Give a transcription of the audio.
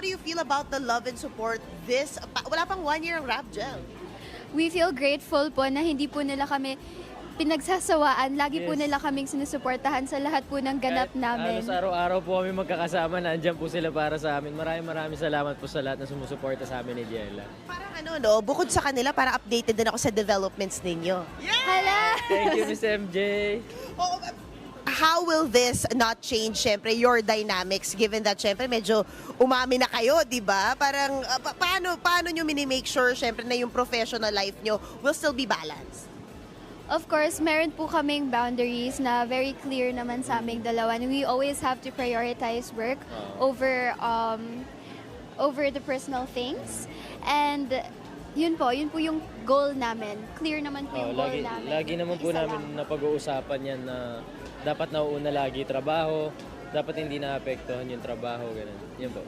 How do you feel about the love and support wala pang 1 year ang Rap Gel? We feel grateful po na hindi po nila kami pinagsasawaan. Lagi po Yes. nila kaming sinusuportahan sa lahat po ng ganap namin. Halos araw-araw po kami magkakasama, nandiyan po sila para sa amin. Maraming salamat po sa lahat na sumusuporta sa amin ni Jella. Parang no, bukod sa kanila, para updated din ako sa developments ninyo. Hala! Thank you, Miss MJ. Oh, how will this not change, syempre, your dynamics, given that, syempre, medyo umami na kayo, di ba? Parang, paano nyo mini-make sure, syempre, na yung professional life nyo will still be balanced? Of course, meron po kaming boundaries na very clear naman sa aming dalawa. And we always have to prioritize work over the personal things. And yun po yung goal namin. Clear naman po yung goal namin. Lagi naman po Isa namin lang. napag-uusapan yan na dapat nauuna lagi trabaho, dapat hindi naapektuhan yung trabaho, ganun. Yan po.